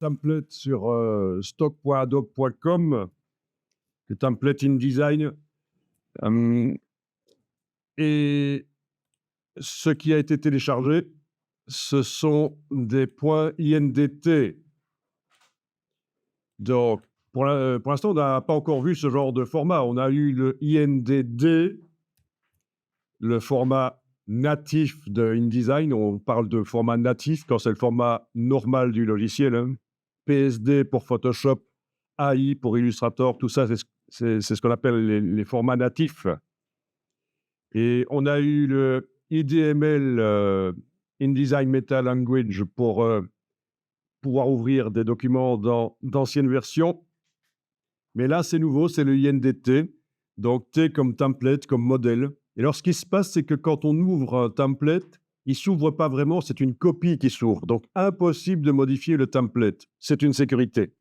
template sur stock.adobe.com, le template InDesign. Et ce qui a été téléchargé, ce sont des points INDT. Donc, pour l'instant, on n'a pas encore vu ce genre de format. On a eu le INDD, le format natif de InDesign. On parle de format natif quand c'est le format normal du logiciel, hein. PSD pour Photoshop, AI pour Illustrator, tout ça, c'est ce qu'on appelle les formats natifs. Et on a eu le IDML, InDesign Meta Language, pour pouvoir ouvrir des documents d'anciennes versions. Mais là, c'est nouveau, c'est le INDT. Donc, T comme template, comme modèle. Et alors, ce qui se passe, c'est que quand on ouvre un template, il ne s'ouvre pas vraiment, c'est une copie qui s'ouvre. Donc, impossible de modifier le template. C'est une sécurité.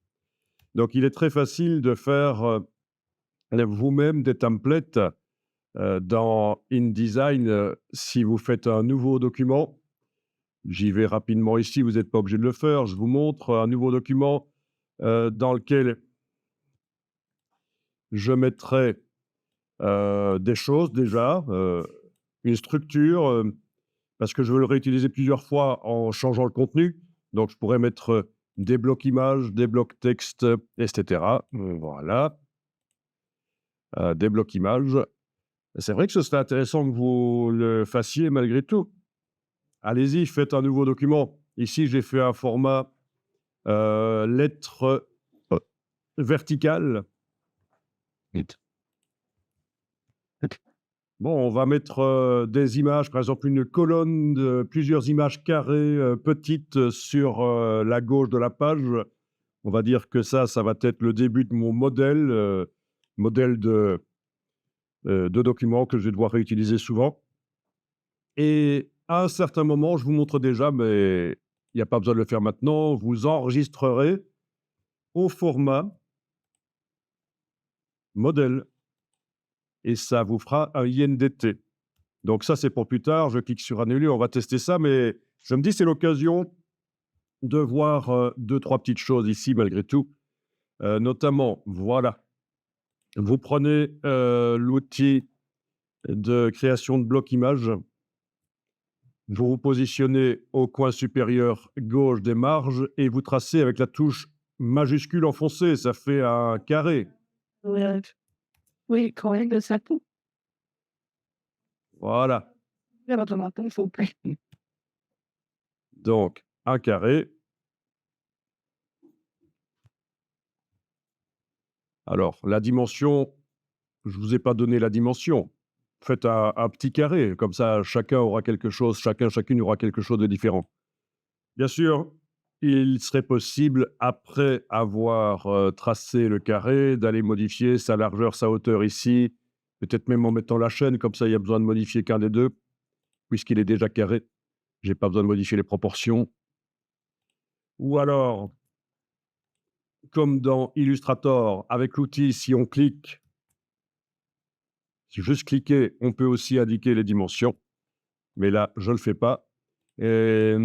Donc, il est très facile de faire vous-même des templates dans InDesign. Si vous faites un nouveau document, j'y vais rapidement ici, vous n'êtes pas obligé de le faire. Je vous montre un nouveau document dans lequel je mettrai des choses déjà, une structure, parce que je veux le réutiliser plusieurs fois en changeant le contenu. Donc, je pourrais mettre des blocs images, des blocs texte, etc. Voilà, des blocs images. C'est vrai que ce serait intéressant que vous le fassiez malgré tout. Allez-y, faites un nouveau document. Ici, j'ai fait un format lettre verticale. Bon, on va mettre des images, par exemple une colonne de plusieurs images carrées petites sur la gauche de la page. On va dire que ça va être le début de mon modèle de document que je vais devoir réutiliser souvent. Et à un certain moment, je vous montre déjà, mais il n'y a pas besoin de le faire maintenant, vous enregistrerez au format modèle et ça vous fera un INDT. Donc ça, c'est pour plus tard. Je clique sur annuler, on va tester ça, mais je me dis c'est l'occasion de voir 2-3 petites choses ici malgré tout. Notamment, voilà, vous prenez l'outil de création de blocs images, vous vous positionnez au coin supérieur gauche des marges et vous tracez avec la touche majuscule enfoncée, ça fait un carré. Ouais. Oui, correct, de ça tout. Voilà, Bien entendu, il faut plus. donc un carré. Alors, la dimension, je ne vous ai pas donné la dimension. Faites un petit carré, comme ça chacun aura quelque chose, chacune aura quelque chose de différent. Bien sûr, il serait possible, après avoir tracé le carré, d'aller modifier sa largeur, sa hauteur ici, peut-être même en mettant la chaîne, comme ça il y a besoin de modifier qu'un des deux, puisqu'il est déjà carré. J'ai pas besoin de modifier les proportions. Ou alors, comme dans Illustrator, avec l'outil, si on clique, juste cliquer, on peut aussi indiquer les dimensions. Mais là, je ne le fais pas. Et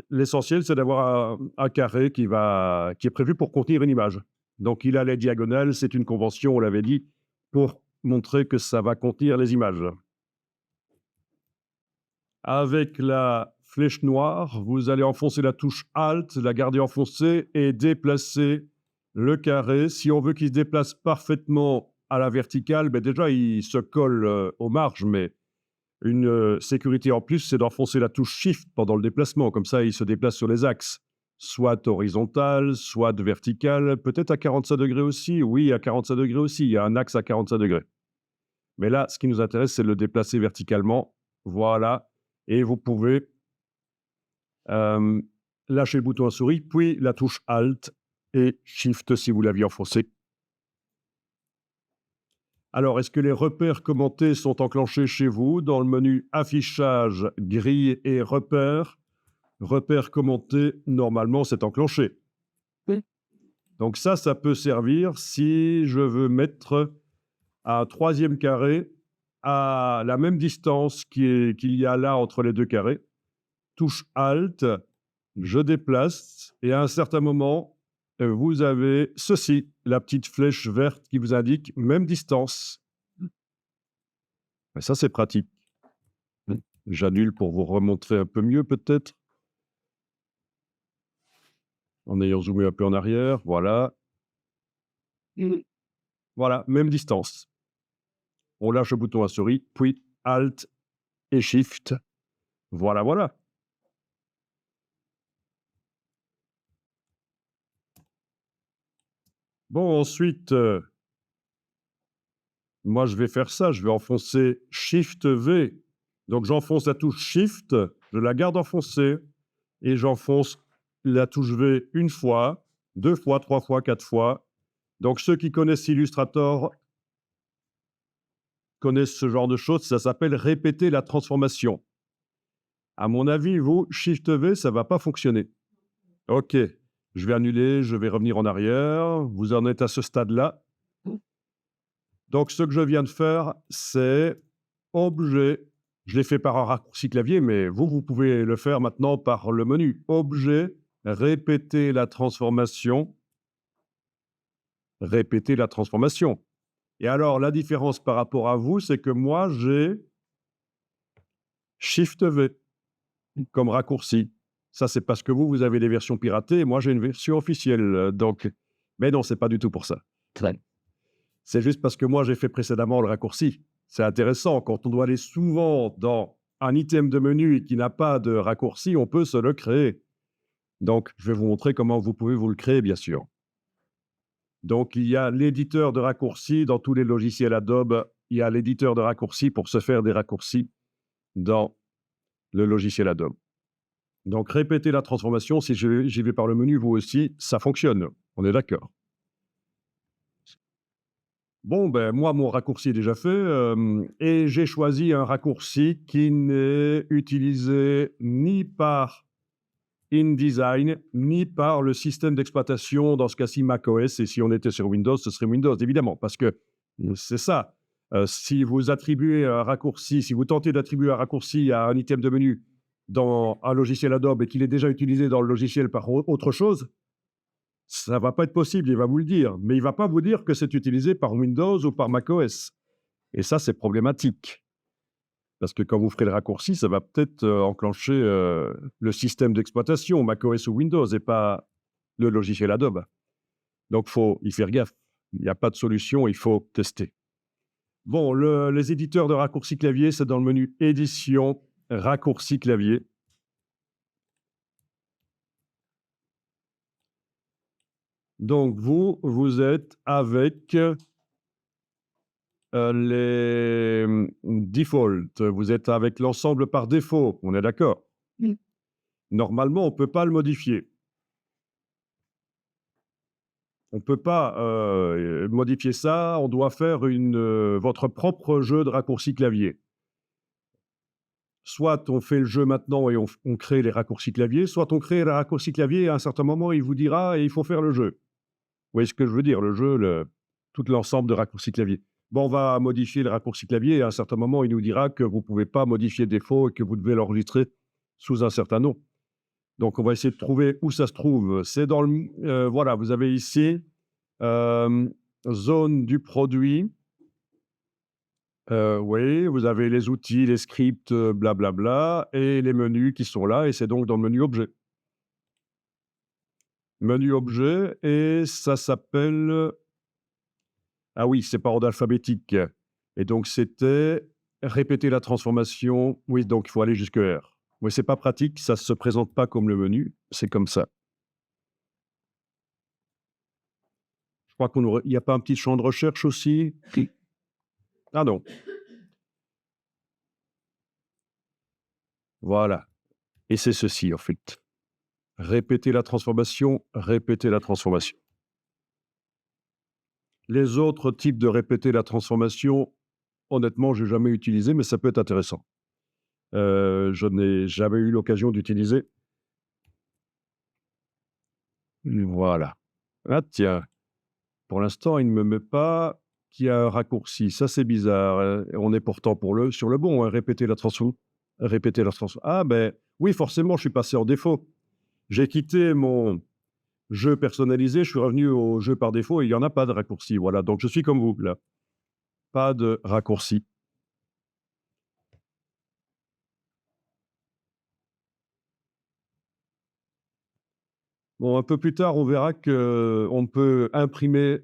l'essentiel, c'est d'avoir un carré qui est prévu pour contenir une image. Donc, il a les diagonales, c'est une convention, on l'avait dit, pour montrer que ça va contenir les images. Avec la flèche noire, vous allez enfoncer la touche Alt, la garder enfoncée et déplacer le carré. Si on veut qu'il se déplace parfaitement à la verticale, ben déjà, il se colle aux marges, mais une sécurité en plus, c'est d'enfoncer la touche Shift pendant le déplacement. Comme ça, il se déplace sur les axes, soit horizontal, soit vertical, peut-être à 45 degrés aussi. Oui, à 45 degrés aussi. Il y a un axe à 45 degrés. Mais là, ce qui nous intéresse, c'est de le déplacer verticalement. Voilà. Et vous pouvez lâcher le bouton à souris, puis la touche Alt et Shift si vous l'aviez enfoncé. Alors, est-ce que les repères commentés sont enclenchés chez vous dans le menu affichage, grille et repères? Repères commentés, normalement, c'est enclenché. Oui. Donc ça peut servir si je veux mettre un troisième carré à la même distance qu'il y a là entre les deux carrés. Touche Alt, je déplace et à un certain moment, vous avez ceci, la petite flèche verte qui vous indique même distance. Et ça, c'est pratique. J'annule pour vous remontrer un peu mieux peut-être. En ayant zoomé un peu en arrière, voilà. Voilà, même distance. On lâche le bouton à souris, puis Alt et Shift. Voilà, voilà. Bon, ensuite, moi, je vais faire ça. Je vais enfoncer Shift V. Donc, j'enfonce la touche Shift, je la garde enfoncée et j'enfonce la touche V une fois, 2 fois, 3 fois, 4 fois. Donc, ceux qui connaissent Illustrator connaissent ce genre de choses. Ça s'appelle répéter la transformation. À mon avis, vous, Shift V, ça ne va pas fonctionner. OK, je vais annuler, je vais revenir en arrière. Vous en êtes à ce stade-là. Donc, ce que je viens de faire, c'est objet. Je l'ai fait par un raccourci clavier, mais vous pouvez le faire maintenant par le menu. Objet, répéter la transformation. Répéter la transformation. Et alors, la différence par rapport à vous, c'est que moi, j'ai Shift V comme raccourci. Ça, c'est parce que vous avez des versions piratées et moi, j'ai une version officielle. Donc, mais non, c'est pas du tout pour ça. C'est juste parce que moi, j'ai fait précédemment le raccourci. C'est intéressant. Quand on doit aller souvent dans un item de menu et qui n'a pas de raccourci, on peut se le créer. Donc, je vais vous montrer comment vous pouvez vous le créer, bien sûr. Donc, il y a l'éditeur de raccourcis dans tous les logiciels Adobe. Il y a l'éditeur de raccourcis pour se faire des raccourcis dans le logiciel Adobe. Donc, répéter la transformation, si j'y vais par le menu, vous aussi, ça fonctionne. On est d'accord. Bon, ben, moi, mon raccourci est déjà fait et j'ai choisi un raccourci qui n'est utilisé ni par InDesign, ni par le système d'exploitation, dans ce cas-ci macOS. Et si on était sur Windows, ce serait Windows, évidemment, parce que c'est ça. Si vous attribuez un raccourci, si vous tentez d'attribuer un raccourci à un item de menu dans un logiciel Adobe et qu'il est déjà utilisé dans le logiciel par autre chose, ça ne va pas être possible, il va vous le dire. Mais il ne va pas vous dire que c'est utilisé par Windows ou par macOS. Et ça, c'est problématique. Parce que quand vous ferez le raccourci, ça va peut-être enclencher le système d'exploitation, macOS ou Windows, et pas le logiciel Adobe. Donc, il faut y faire gaffe. Il n'y a pas de solution, il faut tester. Bon, les éditeurs de raccourcis clavier, c'est dans le menu Édition, raccourcis clavier. Donc, vous êtes avec les default. Vous êtes avec l'ensemble par défaut. On est d'accord? Oui. Normalement, on ne peut pas le modifier. On ne peut pas modifier ça. On doit faire votre propre jeu de raccourcis clavier. Soit on fait le jeu maintenant et on crée les raccourcis clavier, soit on crée les raccourcis clavier et à un certain moment, il vous dira et il faut faire le jeu. Vous voyez ce que je veux dire? Le jeu, tout l'ensemble de raccourcis clavier. Bon, on va modifier le raccourci clavier et à un certain moment, il nous dira que vous ne pouvez pas modifier défaut et que vous devez l'enregistrer sous un certain nom. Donc, on va essayer de trouver où ça se trouve. C'est dans le... voilà, vous avez ici zone du produit. Oui, vous avez les outils, les scripts, blablabla, et les menus qui sont là, et c'est donc dans le menu objet. Menu objet, et ça s'appelle... Ah oui, c'est par ordre alphabétique. Et donc, c'était répéter la transformation. Oui, donc il faut aller jusque R. Oui, c'est pas pratique, ça ne se présente pas comme le menu, c'est comme ça. Je crois qu'il n'y a pas un petit champ de recherche aussi? Ah non. Voilà. Et c'est ceci, en fait. Répéter la transformation, répéter la transformation. Les autres types de répéter la transformation, honnêtement, je n'ai jamais utilisé, mais ça peut être intéressant. Je n'ai jamais eu l'occasion d'utiliser. Voilà. Ah tiens, pour l'instant, il ne me met pas qu'il y a un raccourci. Ça, c'est bizarre. On est pourtant sur le bon, hein, répéter la transformation. Répéter la transformation. Ah ben oui, forcément, je suis passé en défaut. J'ai quitté mon jeu personnalisé, je suis revenu au jeu par défaut et il n'y en a pas de raccourci. Voilà, donc je suis comme vous, là. Pas de raccourci. Bon, un peu plus tard, on verra qu'on peut imprimer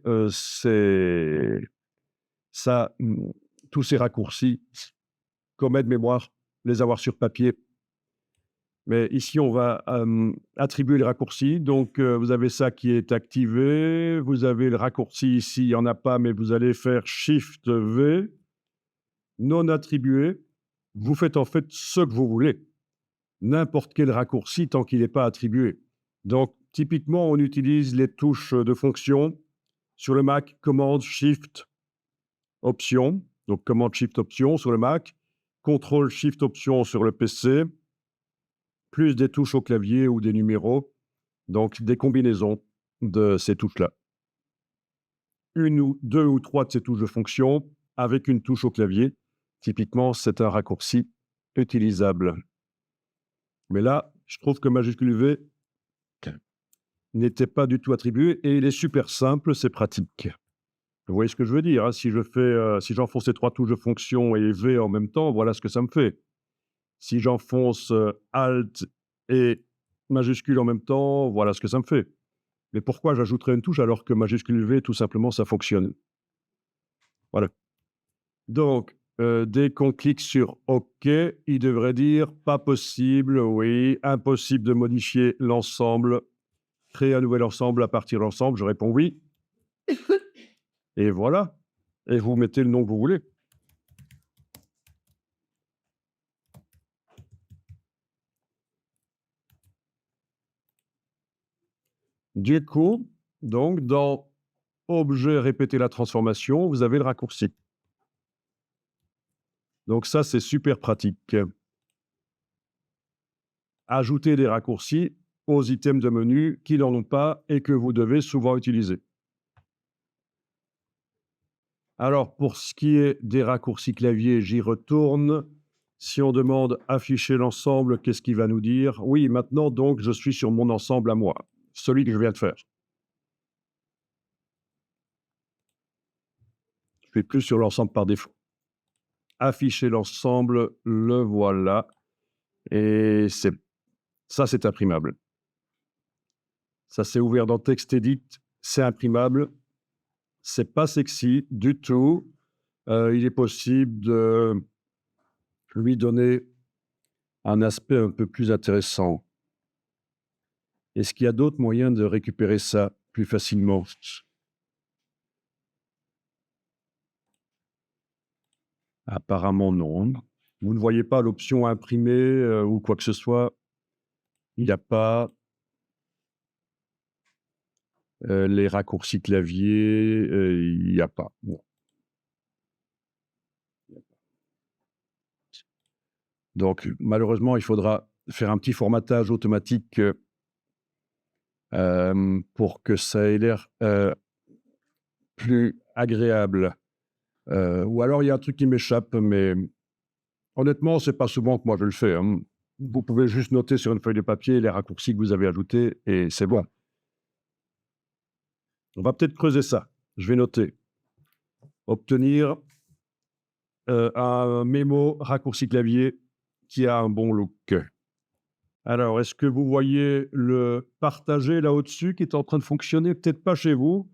ça, tous ces raccourcis comme aide-mémoire, les avoir sur papier. Mais ici, on va attribuer les raccourcis. Donc, vous avez ça qui est activé. Vous avez le raccourci ici, il n'y en a pas, mais vous allez faire Shift V, non attribué. Vous faites en fait ce que vous voulez. N'importe quel raccourci tant qu'il n'est pas attribué. Donc, typiquement, on utilise les touches de fonction. Sur le Mac, commande Shift Option. Donc, commande Shift Option sur le Mac. Contrôle Shift Option sur le PC. Plus des touches au clavier ou des numéros. Donc, des combinaisons de ces touches-là. Une ou deux ou trois de ces touches de fonction avec une touche au clavier. Typiquement, c'est un raccourci utilisable. Mais là, je trouve que majuscule V n'était pas du tout attribué et il est super simple, c'est pratique. Vous voyez ce que je veux dire, hein? Si j'enfonce ces trois touches de fonction et V en même temps, voilà ce que ça me fait. Si j'enfonce Alt et majuscule en même temps, voilà ce que ça me fait. Mais pourquoi j'ajouterais une touche alors que majuscule V, tout simplement, ça fonctionne? Voilà. Donc, dès qu'on clique sur OK, il devrait dire pas possible, oui, impossible de modifier l'ensemble, créer un nouvel ensemble à partir de l'ensemble. Je réponds oui. Et voilà. Et vous mettez le nom que vous voulez. Du coup, donc, dans objet répéter la transformation, vous avez le raccourci. Donc ça, c'est super pratique. Ajouter des raccourcis aux items de menu qui n'en ont pas et que vous devez souvent utiliser. Alors, pour ce qui est des raccourcis clavier, j'y retourne. Si on demande afficher l'ensemble, qu'est-ce qu'il va nous dire? Oui, maintenant, donc, je suis sur mon ensemble à moi, celui que je viens de faire. Je ne suis plus sur l'ensemble par défaut. Afficher l'ensemble, le voilà. Et ça, c'est imprimable. Ça, c'est ouvert dans TextEdit, c'est imprimable. C'est pas sexy du tout. Il est possible de lui donner un aspect un peu plus intéressant. Est-ce qu'il y a d'autres moyens de récupérer ça plus facilement? Apparemment non. Vous ne voyez pas l'option imprimer ou quoi que ce soit? Il n'y a pas les raccourcis clavier, il n'y a pas. Bon. Donc malheureusement, il faudra faire un petit formatage automatique pour que ça ait l'air plus agréable. Ou alors il y a un truc qui m'échappe, mais honnêtement, c'est pas souvent que moi je le fais, hein. Vous pouvez juste noter sur une feuille de papier les raccourcis que vous avez ajoutés et c'est bon. On va peut-être creuser ça. Je vais noter. Obtenir un mémo raccourci clavier qui a un bon look. Alors, est-ce que vous voyez le partager là au-dessus qui est en train de fonctionner? Peut-être pas chez vous,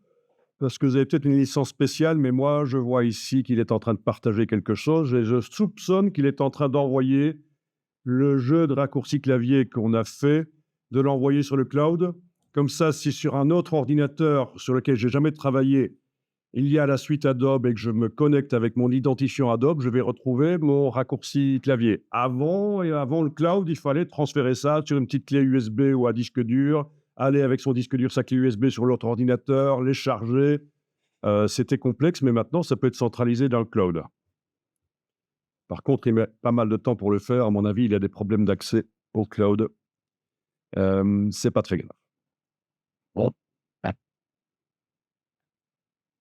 parce que vous avez peut-être une licence spéciale, mais moi, je vois ici qu'il est en train de partager quelque chose et je soupçonne qu'il est en train d'envoyer le jeu de raccourci clavier qu'on a fait, de l'envoyer sur le cloud. Comme ça, si sur un autre ordinateur sur lequel j'ai jamais travaillé, il y a la suite Adobe et que je me connecte avec mon identifiant Adobe, je vais retrouver mon raccourci clavier. Avant le cloud, il fallait transférer ça sur une petite clé USB ou à disque dur, aller avec son disque dur, sa clé USB sur l'autre ordinateur, les charger. C'était complexe, mais maintenant, ça peut être centralisé dans le cloud. Par contre, il met pas mal de temps pour le faire. À mon avis, il y a des problèmes d'accès au cloud. C'est pas très grave. Bon.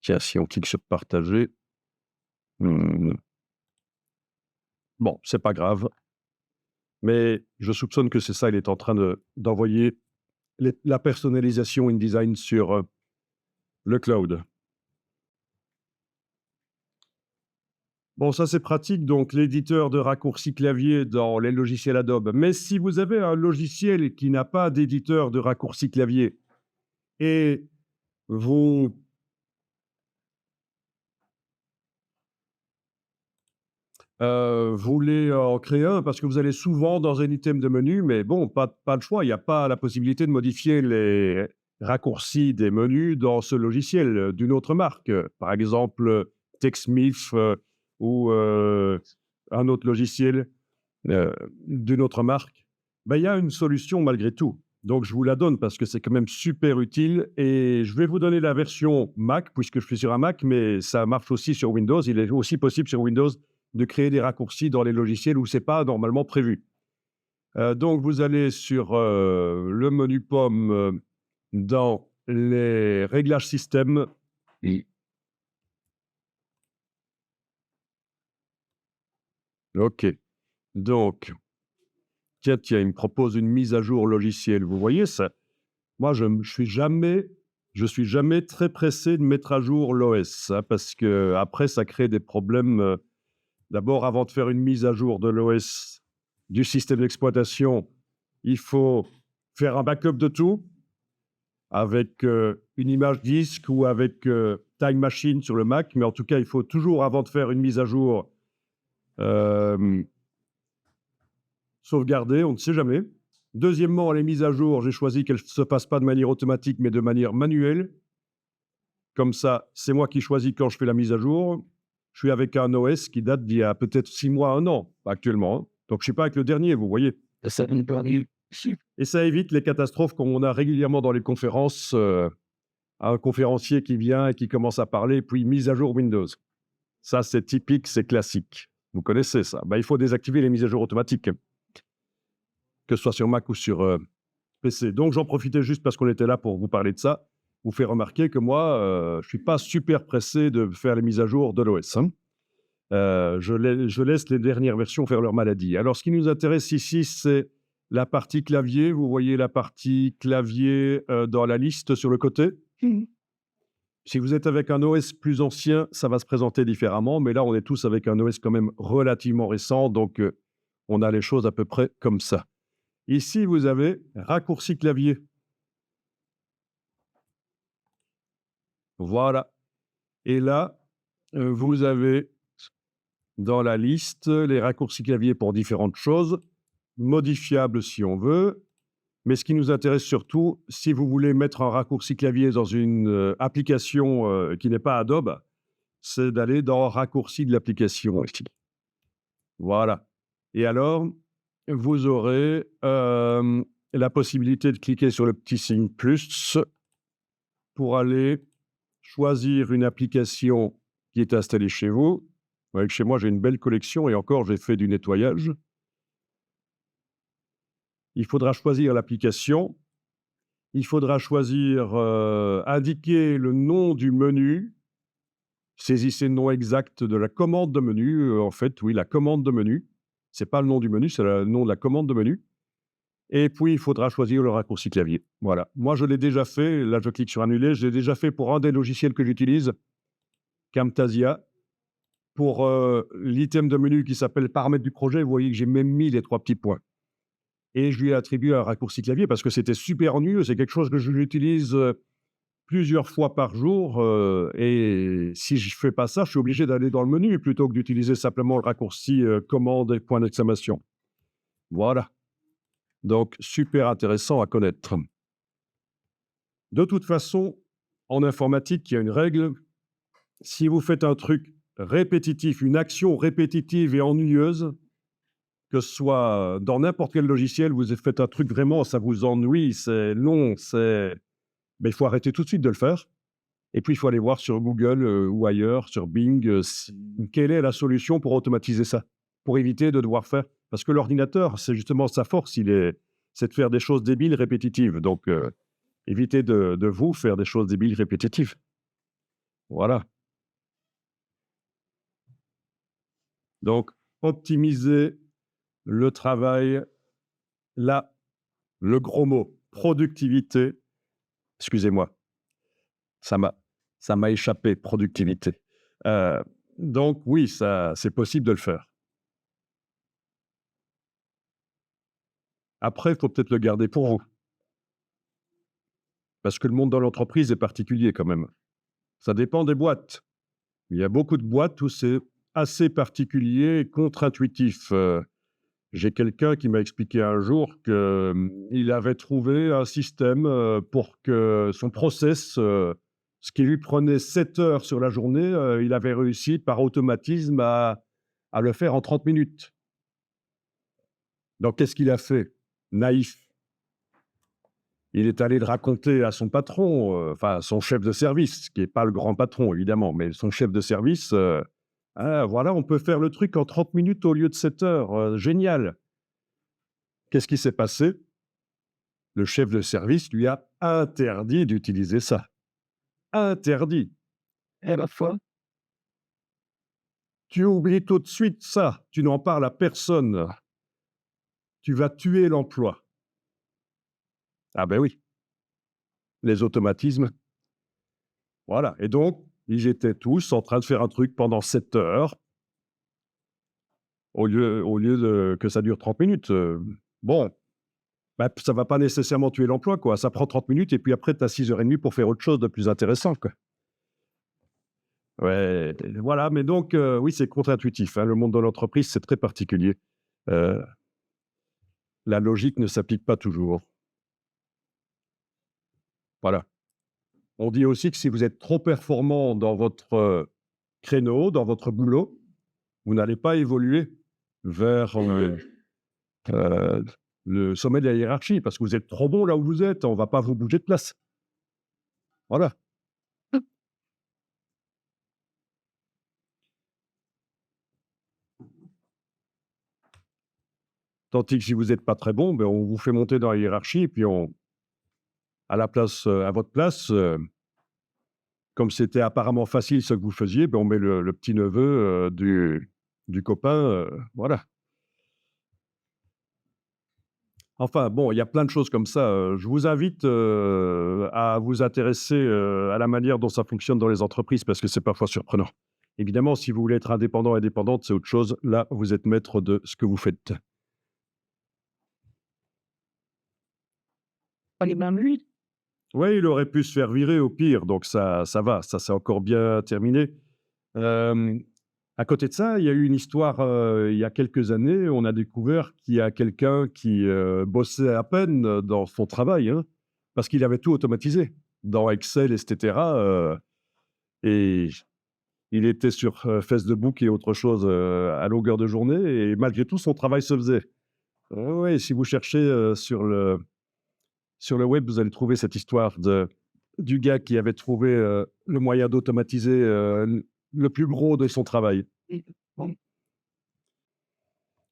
Tiens, si on clique sur partager. Bon, c'est pas grave. Mais je soupçonne que c'est ça, il est en train d'envoyer la personnalisation InDesign sur le cloud. Bon, ça c'est pratique, donc l'éditeur de raccourcis clavier dans les logiciels Adobe. Mais si vous avez un logiciel qui n'a pas d'éditeur de raccourcis clavier et vous voulez en créer un parce que vous allez souvent dans un item de menu, mais bon, pas le choix, il n'y a pas la possibilité de modifier les raccourcis des menus dans ce logiciel d'une autre marque. Par exemple, TechSmith ou un autre logiciel d'une autre marque. Ben, il y a une solution malgré tout. Donc, je vous la donne parce que c'est quand même super utile et je vais vous donner la version Mac puisque je suis sur un Mac, mais ça marche aussi sur Windows. Il est aussi possible sur Windows de créer des raccourcis dans les logiciels où ce n'est pas normalement prévu. Donc, vous allez sur le menu pomme dans les réglages système. OK. Donc, tiens, il me propose une mise à jour logiciel. Vous voyez ça? Moi, je suis jamais très pressé de mettre à jour l'OS, hein, parce que après, ça crée des problèmes. D'abord, avant de faire une mise à jour de l'OS du système d'exploitation, il faut faire un backup de tout avec une image disque ou avec Time Machine sur le Mac. Mais en tout cas, il faut toujours, avant de faire une mise à jour, sauvegarder, on ne sait jamais. Deuxièmement, les mises à jour, j'ai choisi qu'elles ne se passent pas de manière automatique, mais de manière manuelle. Comme ça, c'est moi qui choisis quand je fais la mise à jour. Je suis avec un OS qui date d'il y a peut-être 6 mois, 1 an, actuellement, hein. Donc, je ne suis pas avec le dernier, vous voyez. Et ça évite les catastrophes qu'on a régulièrement dans les conférences. Un conférencier qui vient et qui commence à parler, puis mise à jour Windows. Ça, c'est typique, c'est classique. Vous connaissez ça. Ben, il faut désactiver les mises à jour automatiques, que ce soit sur Mac ou sur PC. Donc, j'en profitais juste parce qu'on était là pour vous parler de ça, vous faire remarquer que moi, je ne suis pas super pressé de faire les mises à jour de l'OS, hein. Je laisse les dernières versions faire leur maladie. Alors, ce qui nous intéresse ici, c'est la partie clavier. Vous voyez la partie clavier dans la liste sur le côté. Si vous êtes avec un OS plus ancien, ça va se présenter différemment, mais là, on est tous avec un OS quand même relativement récent, donc on a les choses à peu près comme ça. Ici, vous avez raccourci clavier. Voilà. Et là, vous avez dans la liste les raccourcis clavier pour différentes choses, modifiables si on veut. Mais ce qui nous intéresse surtout, si vous voulez mettre un raccourci clavier dans une application qui n'est pas Adobe, c'est d'aller dans raccourci de l'application aussi. Voilà. Et alors, vous aurez la possibilité de cliquer sur le petit signe plus pour aller choisir une application qui est installée chez vous. Vous voyez que chez moi, j'ai une belle collection et encore, j'ai fait du nettoyage. Il faudra choisir l'application. Il faudra choisir, indiquer le nom du menu. Saisissez le nom exact de la commande de menu. En fait, oui, la commande de menu. Ce n'est pas le nom du menu, c'est le nom de la commande de menu. Et puis, il faudra choisir le raccourci clavier. Voilà. Moi, je l'ai déjà fait. Là, je clique sur annuler. Je l'ai déjà fait pour un des logiciels que j'utilise, Camtasia. Pour l'item de menu qui s'appelle paramètres du projet, vous voyez que j'ai même mis les 3 petits points. Et je lui ai attribué un raccourci clavier parce que c'était super ennuyeux. C'est quelque chose que j'utilise plusieurs fois par jour. Et si je ne fais pas ça, je suis obligé d'aller dans le menu plutôt que d'utiliser simplement le raccourci commande et point d'exclamation. Voilà. Donc, super intéressant à connaître. De toute façon, en informatique, il y a une règle. Si vous faites un truc répétitif, une action répétitive et ennuyeuse, que ce soit dans n'importe quel logiciel, vous faites un truc vraiment, ça vous ennuie, c'est long, mais il faut arrêter tout de suite de le faire. Et puis, il faut aller voir sur Google ou ailleurs, sur Bing, quelle est la solution pour automatiser ça, pour éviter de devoir faire. Parce que l'ordinateur, c'est justement sa force, c'est de faire des choses débiles, répétitives. Donc, évitez de vous faire des choses débiles, répétitives. Voilà. Donc, optimiser le travail, là, le gros mot, productivité. Excusez-moi, ça m'a échappé, productivité. Donc oui, c'est possible de le faire. Après, il faut peut-être le garder pour vous. Parce que le monde de l'entreprise est particulier quand même. Ça dépend des boîtes. Il y a beaucoup de boîtes où c'est assez particulier et contre-intuitif. J'ai quelqu'un qui m'a expliqué un jour qu'il avait trouvé un système pour que son process, ce qui lui prenait 7 heures sur la journée, il avait réussi par automatisme à le faire en 30 minutes. Donc, qu'est-ce qu'il a fait? Naïf. Il est allé le raconter à son patron, enfin, son chef de service, qui n'est pas le grand patron, évidemment, mais son chef de service. Ah, voilà, on peut faire le truc en 30 minutes au lieu de 7 heures. Génial. Qu'est-ce qui s'est passé? Le chef de service lui a interdit d'utiliser ça. Interdit. Et ma foi, Tu oublies tout de suite ça. Tu n'en parles à personne. Tu vas tuer l'emploi. Ah ben oui. Les automatismes. Voilà. Et donc, ils étaient tous en train de faire un truc pendant 7 heures au lieu que ça dure 30 minutes. Bon, bah, ça ne va pas nécessairement tuer l'emploi, quoi. Ça prend 30 minutes et puis après, tu as 6h30 pour faire autre chose de plus intéressant, quoi. Ouais, voilà, mais donc, oui, c'est contre-intuitif, hein. Le monde de l'entreprise, c'est très particulier. Heu, la logique ne s'applique pas toujours. Voilà. On dit aussi que si vous êtes trop performant dans votre créneau, dans votre boulot, vous n'allez pas évoluer vers heu, le sommet de la hiérarchie parce que vous êtes trop bon là où vous êtes, on ne va pas vous bouger de place. Voilà. Tandis que si vous êtes pas très bon, ben, on vous fait monter dans la hiérarchie et puis à votre place, comme c'était apparemment facile ce que vous faisiez, ben, on met le petit-neveu, du copain, voilà. Enfin bon, il y a plein de choses comme ça, je vous invite, à vous intéresser, à la manière dont ça fonctionne dans les entreprises parce que c'est parfois surprenant. Évidemment, si vous voulez être indépendant, indépendante, c'est autre chose. Là, vous êtes maître de ce que vous faites. pas les mêmes lui. Ouais, il aurait pu se faire virer au pire, donc ça va, ça c'est encore bien terminé. Hem, à côté de ça, il y a eu une histoire, il y a quelques années, on a découvert qu'il y a quelqu'un qui, bossait à peine, dans son travail, hein, parce qu'il avait tout automatisé dans Excel et cetera, et il était sur, Facebook et autre chose, à longueur de journée et malgré tout son travail se faisait. Ouais, ouais, si vous cherchez, sur le web, vous allez trouver cette histoire du gars qui avait trouvé, le moyen d'automatiser, le plus gros de son travail. Et bon,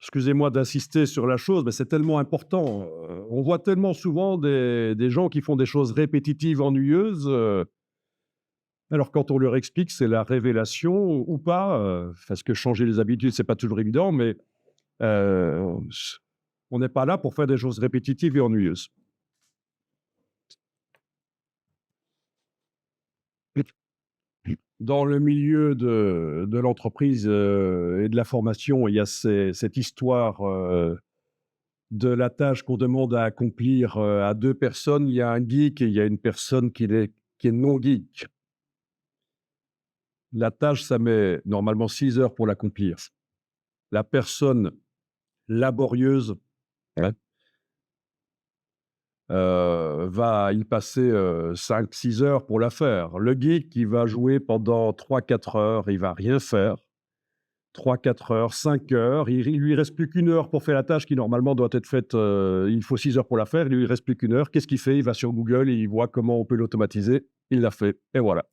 Excusez-moi d'insister sur la chose, mais c'est tellement important. On voit tellement souvent des gens qui font des choses répétitives, ennuyeuses, alors quand on leur explique, c'est la révélation ou pas, parce que changer les habitudes, c'est pas toujours évident, mais heu, on n'est pas là pour faire des choses répétitives et ennuyeuses. Dans le milieu de l'entreprise, et de la formation, il y a cette histoire, de la tâche qu'on demande à accomplir, à 2 personnes. Il y a un geek et il y a une personne qui est non geek. La tâche, ça met normalement 6 heures pour l'accomplir. La personne laborieuse, ouais, va y passer, 5-6 heures pour la faire. Le geek, il va jouer pendant 3-4 heures, il va rien faire. 3-4 heures, 5 heures, il lui reste plus qu'1 heure pour faire la tâche qui normalement doit être faite, il faut 6 heures pour la faire, il lui reste plus qu'1 heure. Qu'est-ce qu'il fait? Il va sur Google et il voit comment on peut l'automatiser. Il l'a fait et voilà.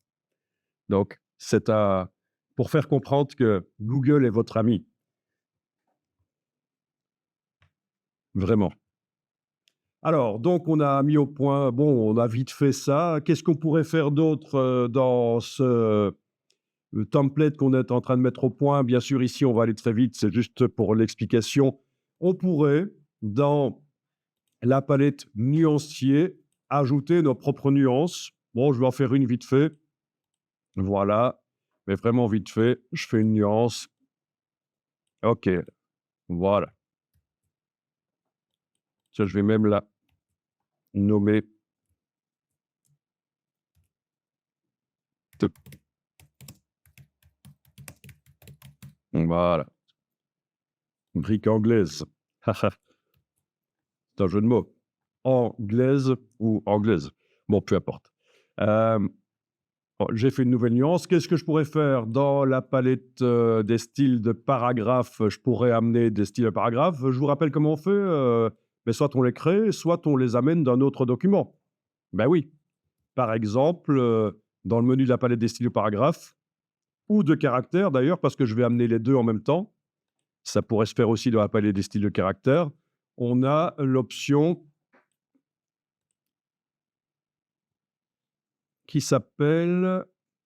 Donc c'est à pour faire comprendre que Google est votre ami, vraiment. Alors donc on a mis au point, bon, on a vite fait ça. Qu'est-ce qu'on pourrait faire d'autre, dans ce, template qu'on est en train de mettre au point? Bien sûr, ici, on va aller très vite, c'est juste pour l'explication. On pourrait, dans la palette nuancier, ajouter nos propres nuances. Bon, je vais en faire une vite fait. Voilà, mais vraiment vite fait. Je fais une nuance. OK, voilà. Ça, je vais même la nommer. Voilà. Brique anglaise. C'est un jeu de mots. Anglaise ou anglaise. Bon, peu importe. Bon, j'ai fait une nouvelle nuance. Qu'est-ce que je pourrais faire dans la palette des styles de paragraphes? Je pourrais amener des styles de paragraphes. Je vous rappelle comment on fait. Mais soit on les crée, soit on les amène d'un autre document. Ben oui. Par exemple, dans le menu de la palette des styles de paragraphes, ou de caractères d'ailleurs, parce que je vais amener les deux en même temps. Ça pourrait se faire aussi dans la palette des styles de caractères. On a l'option qui s'appelle...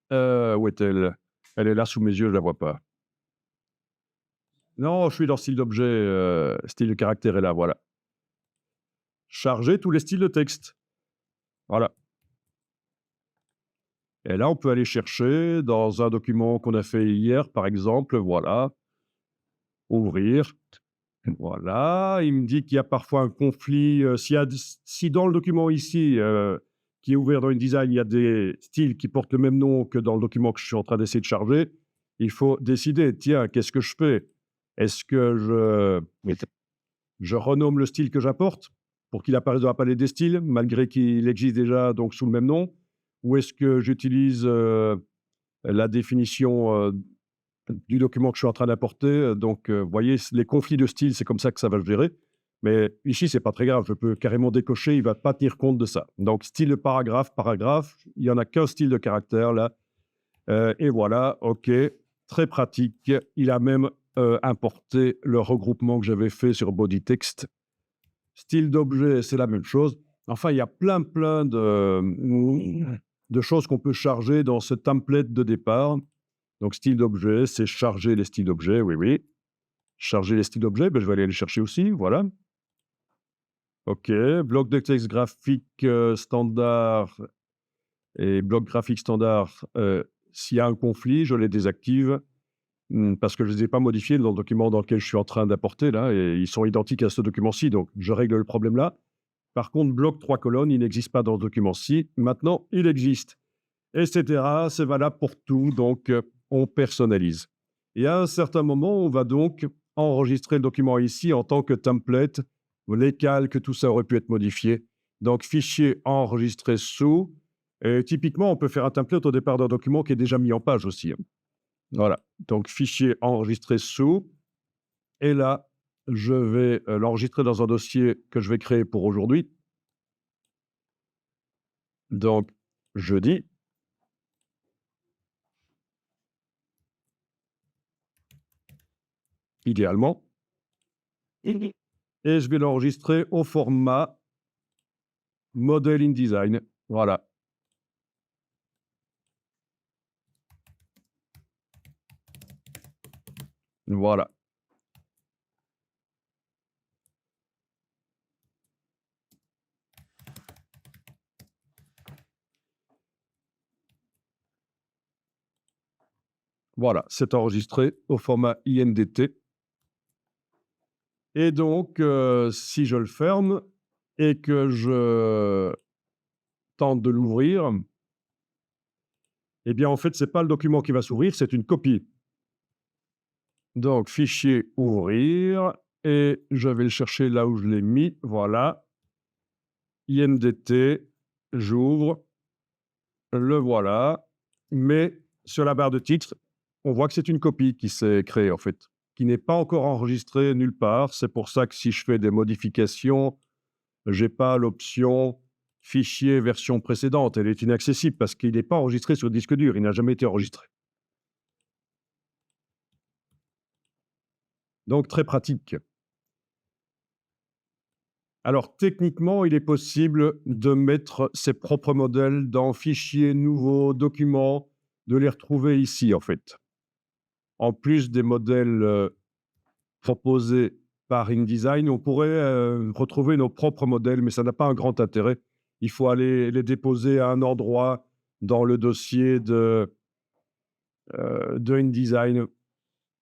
où est-elle? Elle est là sous mes yeux, je ne la vois pas. Non, je suis dans style d'objet, style de caractère est là, voilà. Charger tous les styles de texte. Voilà. Et là, on peut aller chercher dans un document qu'on a fait hier, par exemple, voilà. Ouvrir. Voilà. Il me dit qu'il y a parfois un conflit. Si dans le document ici, qui est ouvert dans InDesign, il y a des styles qui portent le même nom que dans le document que je suis en train d'essayer de charger, il faut décider, tiens, qu'est-ce que je fais? Est-ce que je renomme le style que j'apporte pour qu'il apparaisse dans la palette des styles, malgré qu'il existe déjà donc sous le même nom? Ou est-ce que j'utilise la définition du document que je suis en train d'apporter? Donc, vous voyez, les conflits de style, c'est comme ça que ça va se gérer. Mais ici, c'est pas très grave. Je peux carrément décocher, il va pas tenir compte de ça. Donc, style de paragraphe, paragraphe, il y en a qu'un style de caractère là. Et voilà, OK, très pratique. Il a même importé le regroupement que j'avais fait sur body text. Style d'objet, c'est la même chose. Enfin, il y a plein de choses qu'on peut charger dans ce template de départ. Donc, style d'objet, c'est charger les styles d'objet, oui, oui. Charger les styles d'objet, ben, je vais aller les chercher aussi, voilà. OK, bloc de texte graphique standard et bloc graphique standard, s'il y a un conflit, je les désactive. Parce que je ne les ai pas modifiés dans le document dans lequel je suis en train d'apporter là, et ils sont identiques à ce document-ci, donc je règle le problème là. Par contre, bloc 3 colonnes, il n'existe pas dans ce document-ci. Maintenant, il existe, et cetera. C'est valable pour tout, donc on personnalise. Et à un certain moment, on va donc enregistrer le document ici en tant que template. Les calques, tout ça aurait pu être modifié. Donc, fichier enregistré sous. Et typiquement, on peut faire un template au départ d'un document qui est déjà mis en page aussi, hein. Voilà, donc fichier enregistré sous. Et là, je vais l'enregistrer dans un dossier que je vais créer pour aujourd'hui. Donc, jeudi. Idéalement. Et je vais l'enregistrer au format Model InDesign. Voilà. Voilà. Voilà, c'est enregistré au format INDT. Et donc, si je le ferme et que je tente de l'ouvrir, eh bien, en fait, ce n'est pas le document qui va s'ouvrir, c'est une copie. Donc, fichier ouvrir, et je vais le chercher là où je l'ai mis. Voilà. INDT, j'ouvre. Le voilà. Mais sur la barre de titre, on voit que c'est une copie qui s'est créée, en fait, qui n'est pas encore enregistrée nulle part. C'est pour ça que si je fais des modifications, je n'ai pas l'option fichier version précédente. Elle est inaccessible parce qu'il n'est pas enregistré sur le disque dur. Il n'a jamais été enregistré. Donc, très pratique. Alors, techniquement, il est possible de mettre ses propres modèles dans fichiers nouveaux, documents, de les retrouver ici, en fait. En plus des modèles proposés par InDesign. On pourrait retrouver nos propres modèles, mais ça n'a pas un grand intérêt. Il faut aller les déposer à un endroit dans le dossier de InDesign.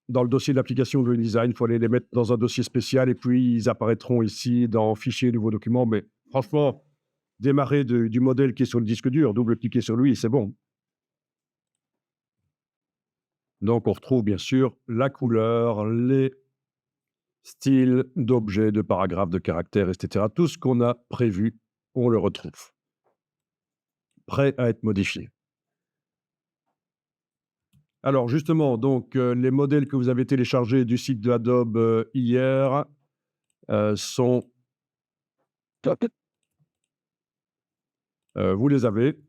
Dans le dossier d'application de InDesign, il faut aller les mettre dans un dossier spécial et puis ils apparaîtront ici dans Fichier, Nouveau document. Mais franchement, démarrer du modèle qui est sur le disque dur, double-cliquer sur lui, c'est bon. Donc, on retrouve bien sûr la couleur, les styles d'objets, de paragraphes, de caractères, etc. Tout ce qu'on a prévu, on le retrouve. Prêt à être modifié. Alors justement, donc les modèles que vous avez téléchargés du site de Adobe hier sont... vous les avez.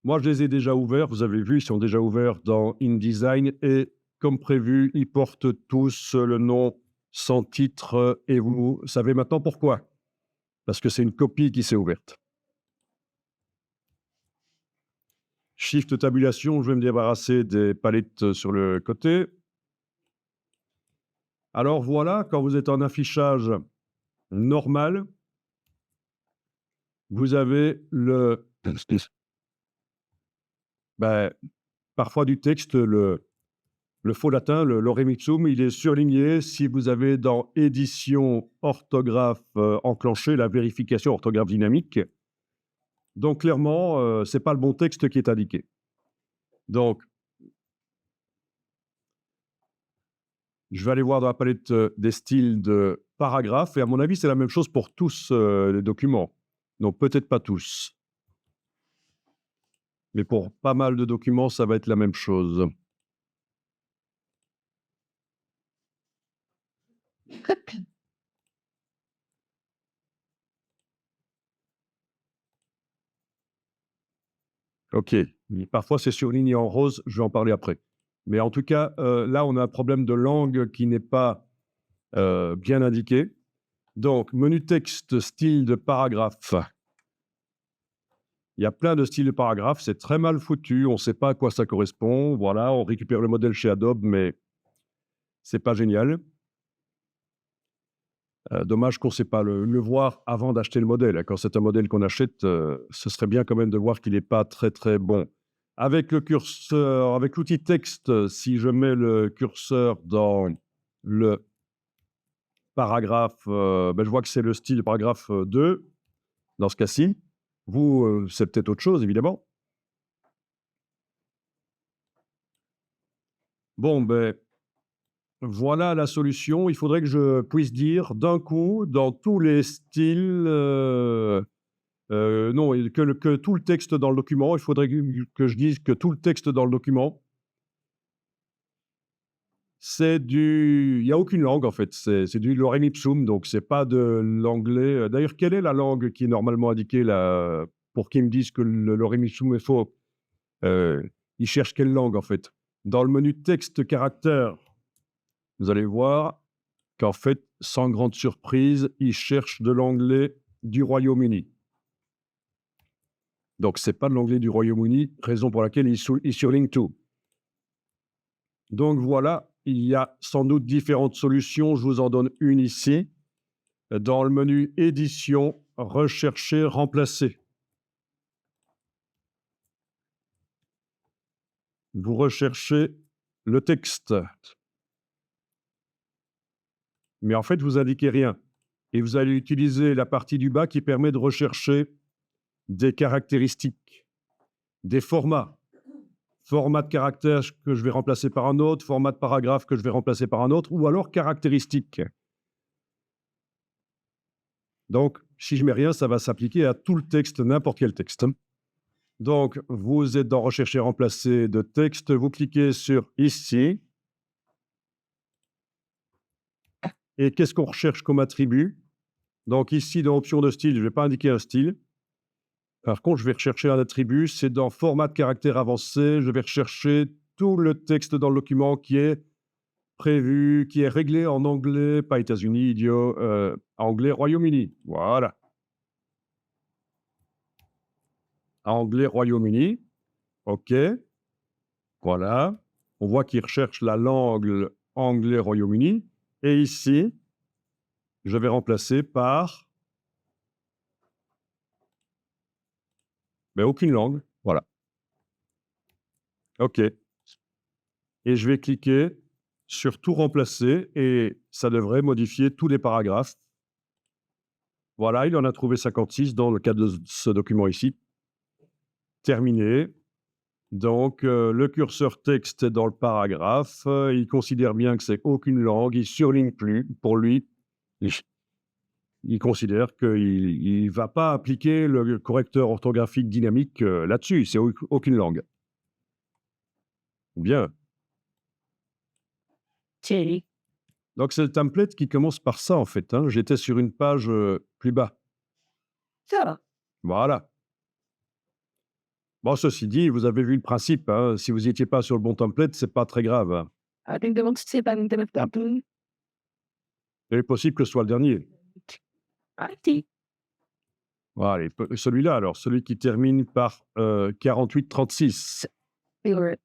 Moi, je les ai déjà ouverts. Vous avez vu, ils sont déjà ouverts dans InDesign et comme prévu, ils portent tous le nom sans titre et vous savez maintenant pourquoi. Parce que c'est une copie qui s'est ouverte. Shift tabulation, je vais me débarrasser des palettes sur le côté. Alors voilà, quand vous êtes en affichage normal, vous avez parfois du texte, le faux latin, le lorem ipsum, il est surligné. Si vous avez dans édition orthographe enclenché, la vérification orthographe dynamique, donc clairement, ce n'est pas le bon texte qui est indiqué. Donc, je vais aller voir dans la palette des styles de paragraphes et à mon avis, c'est la même chose pour tous les documents. Donc, peut-être pas tous. Mais pour pas mal de documents, ça va être la même chose. OK. Parfois, c'est surligné en rose, je vais en parler après. Mais en tout cas, là, on a un problème de langue qui n'est pas bien indiqué. Donc, menu texte, style de paragraphe. Il y a plein de styles de paragraphe, c'est très mal foutu, on ne sait pas à quoi ça correspond. Voilà, on récupère le modèle chez Adobe, mais c'est pas génial. Dommage qu'on ne sait pas le voir avant d'acheter le modèle. Quand c'est un modèle qu'on achète, ce serait bien quand même de voir qu'il n'est pas très, très bon. Avec le curseur, avec l'outil texte, si je mets le curseur dans le paragraphe, je vois que c'est le style paragraphe 2, dans ce cas-ci. Vous, c'est peut-être autre chose, évidemment. Bon, voilà la solution. Il faudrait que je puisse dire d'un coup, dans tous les styles, non, et que tout le texte dans le document, il faudrait que je dise que tout le texte dans le document, c'est il n'y a aucune langue en fait, c'est du lorem ipsum, donc c'est pas de l'anglais. D'ailleurs, quelle est la langue qui est normalement indiquée là, pour qu'ils me disent que le lorem ipsum est faux? Ils cherchent quelle langue en fait? Dans le menu texte caractère, vous allez voir qu'en fait, sans grande surprise, ils cherchent de l'anglais du Royaume-Uni. Donc, ce n'est pas de l'anglais du Royaume-Uni, raison pour laquelle ils surlignent tout. Donc voilà, il y a sans doute différentes solutions. Je vous en donne une ici. Dans le menu Édition, Rechercher, Remplacer. Vous recherchez le texte. Mais en fait, vous indiquez rien. Et vous allez utiliser la partie du bas qui permet de rechercher des caractéristiques, des formats. Format de caractère que je vais remplacer par un autre, format de paragraphe que je vais remplacer par un autre, ou alors caractéristiques. Donc, si je mets rien, ça va s'appliquer à tout le texte, n'importe quel texte. Donc, vous êtes dans Rechercher, remplacer de texte, vous cliquez sur ici. Et qu'est-ce qu'on recherche comme attribut? Donc ici, dans Options de style, je ne vais pas indiquer un style. Par contre, je vais rechercher un attribut, c'est dans Format de caractère avancé, je vais rechercher tout le texte dans le document qui est prévu, qui est réglé en anglais, pas États-Unis, idiot, anglais Royaume-Uni. Voilà. Anglais Royaume-Uni. OK. Voilà. On voit qu'il recherche la langue anglais Royaume-Uni. Et ici, je vais remplacer par aucune langue. Voilà. OK. Et je vais cliquer sur tout remplacer et ça devrait modifier tous les paragraphes. Voilà, il en a trouvé 56 dans le cas de ce document ici. Terminé. Donc, le curseur texte est dans le paragraphe, il considère bien que c'est aucune langue, il surligne plus. Pour lui, il considère qu'il ne va pas appliquer le correcteur orthographique dynamique là-dessus, c'est aucune langue. Bien. OK. Donc, c'est le template qui commence par ça, en fait. Hein. J'étais sur une page plus bas. Ça va. Voilà. Bon, ceci dit, vous avez vu le principe. Hein. Si vous n'étiez pas sur le bon template, c'est pas très grave. Hein. Ik denk dat ze bij de tappen. Il est possible que ce soit le dernier. IT. Voilà, et celui-là, alors, celui qui termine par 48-36. They were